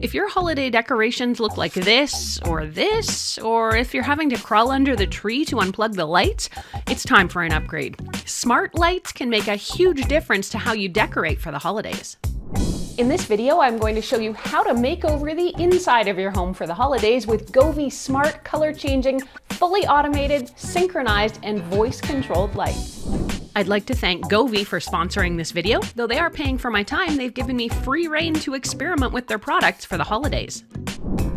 If your holiday decorations look like this, or if you're having to crawl under the tree to unplug the lights, it's time for an upgrade. Smart lights can make a huge difference to how you decorate for the holidays. In this video, I'm going to show you how to make over the inside of your home for the holidays with Govee smart, color-changing, fully automated, synchronized, and voice-controlled lights. I'd like to thank Govee for sponsoring this video. Though they are paying for my time, they've given me free rein to experiment with their products for the holidays.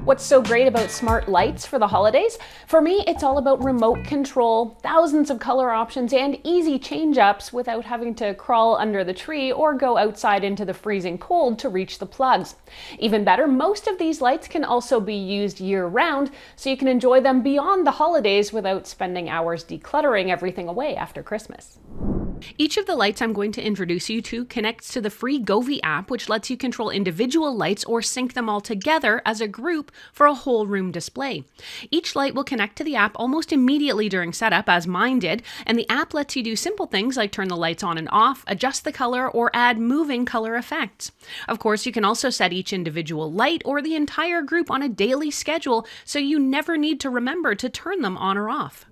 What's so great about smart lights for the holidays? For me, it's all about remote control, thousands of color options, and easy change-ups without having to crawl under the tree or go outside into the freezing cold to reach the plugs. Even better, most of these lights can also be used year-round, so you can enjoy them beyond the holidays without spending hours decluttering everything away after Christmas. Each of the lights I'm going to introduce you to connects to the free Govee app, which lets you control individual lights or sync them all together as a group for a whole room display. Each light will connect to the app almost immediately during setup, as mine did, and the app lets you do simple things like turn the lights on and off, adjust the color, or add moving color effects. Of course, you can also set each individual light or the entire group on a daily schedule, so you never need to remember to turn them on or off.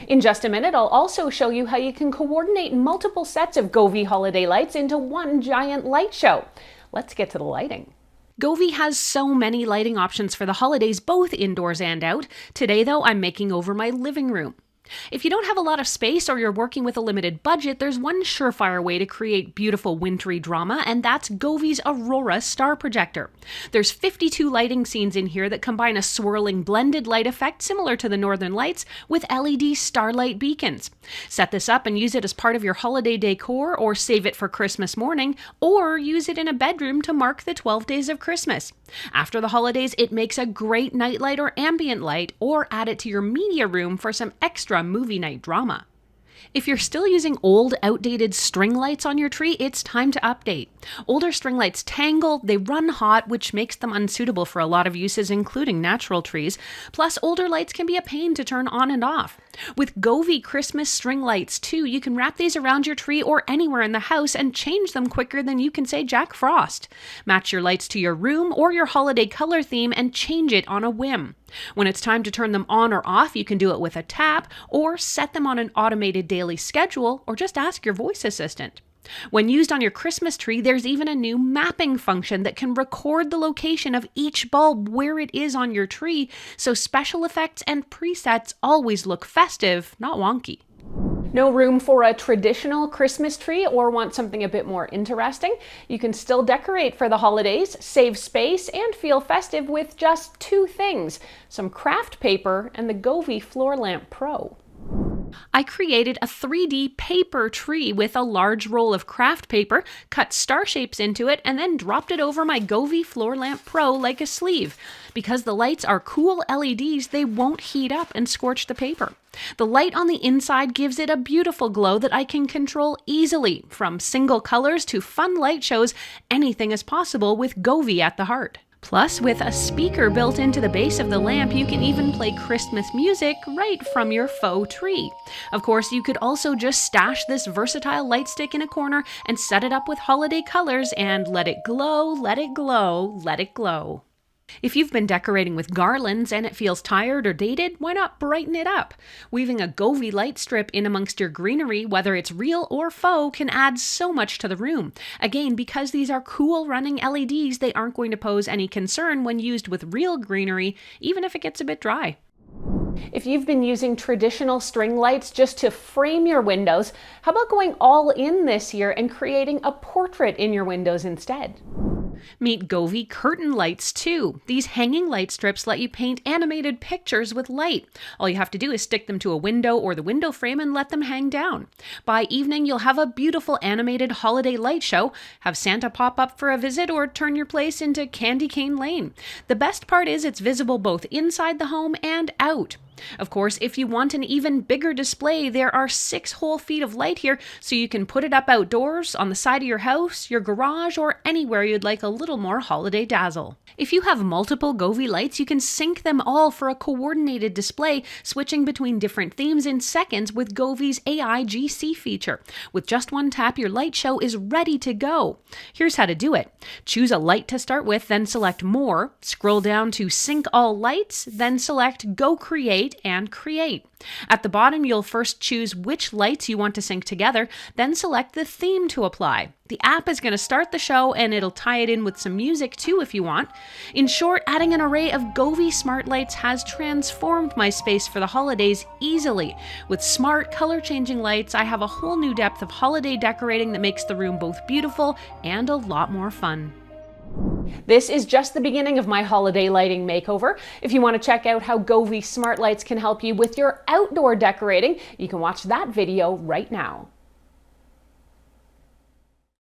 In just a minute, I'll also show you how you can coordinate multiple sets of Govee holiday lights into one giant light show. Let's get to the lighting. Govee has so many lighting options for the holidays, both indoors and out. Today, though, I'm making over my living room. If you don't have a lot of space or you're working with a limited budget, there's one surefire way to create beautiful wintry drama, and that's Govee's Aurora Star Projector. There's 52 lighting scenes in here that combine a swirling blended light effect similar to the Northern Lights with LED starlight beacons. Set this up and use it as part of your holiday decor, or save it for Christmas morning, or use it in a bedroom to mark the 12 days of Christmas. After the holidays, it makes a great nightlight or ambient light, or add it to your media room for some extra movie night drama. If you're still using old, outdated string lights on your tree, it's time to update. Older string lights tangle, they run hot, which makes them unsuitable for a lot of uses, including natural trees. Plus, older lights can be a pain to turn on and off. With Govee Christmas string lights, too, you can wrap these around your tree or anywhere in the house and change them quicker than you can say Jack Frost. Match your lights to your room or your holiday color theme and change it on a whim. When it's time to turn them on or off, you can do it with a tap, or set them on an automated daily schedule, or just ask your voice assistant. When used on your Christmas tree, there's even a new mapping function that can record the location of each bulb where it is on your tree, so special effects and presets always look festive, not wonky. No room for a traditional Christmas tree or want something a bit more interesting? You can still decorate for the holidays, save space, and feel festive with just two things: some craft paper and the Govee Floor Lamp Pro. I created a 3D paper tree with a large roll of craft paper, cut star shapes into it, and then dropped it over my Govee Floor Lamp Pro like a sleeve. Because the lights are cool LEDs, they won't heat up and scorch the paper. The light on the inside gives it a beautiful glow that I can control easily. From single colors to fun light shows, anything is possible with Govee at the heart. Plus, with a speaker built into the base of the lamp, you can even play Christmas music right from your faux tree. Of course, you could also just stash this versatile light stick in a corner and set it up with holiday colors and let it glow, let it glow, let it glow. If you've been decorating with garlands and it feels tired or dated, why not brighten it up? Weaving a Govee light strip in amongst your greenery, whether it's real or faux, can add so much to the room. Again, because these are cool running LEDs, they aren't going to pose any concern when used with real greenery, even if it gets a bit dry. If you've been using traditional string lights just to frame your windows, how about going all in this year and creating a portrait in your windows instead? Meet Govee curtain lights too. These hanging light strips let you paint animated pictures with light. All you have to do is stick them to a window or the window frame and let them hang down. By evening, you'll have a beautiful animated holiday light show, have Santa pop up for a visit, or turn your place into Candy Cane Lane. The best part is it's visible both inside the home and out. Of course, if you want an even bigger display, there are 6 whole feet of light here, so you can put it up outdoors, on the side of your house, your garage, or anywhere you'd like a little more holiday dazzle. If you have multiple Govee lights, you can sync them all for a coordinated display, switching between different themes in seconds with Govee's AI GC feature. With just one tap, your light show is ready to go. Here's how to do it. Choose a light to start with, then select More, scroll down to Sync All Lights, then select Go Create and Create. At the bottom, you'll first choose which lights you want to sync together, then select the theme to apply. The app is going to start the show, and it'll tie it in with some music too if you want. In short, adding an array of Govee smart lights has transformed my space for the holidays easily. With smart, color-changing lights, I have a whole new depth of holiday decorating that makes the room both beautiful and a lot more fun. This is just the beginning of my holiday lighting makeover. If you want to check out how Govee smart lights can help you with your outdoor decorating, you can watch that video right now.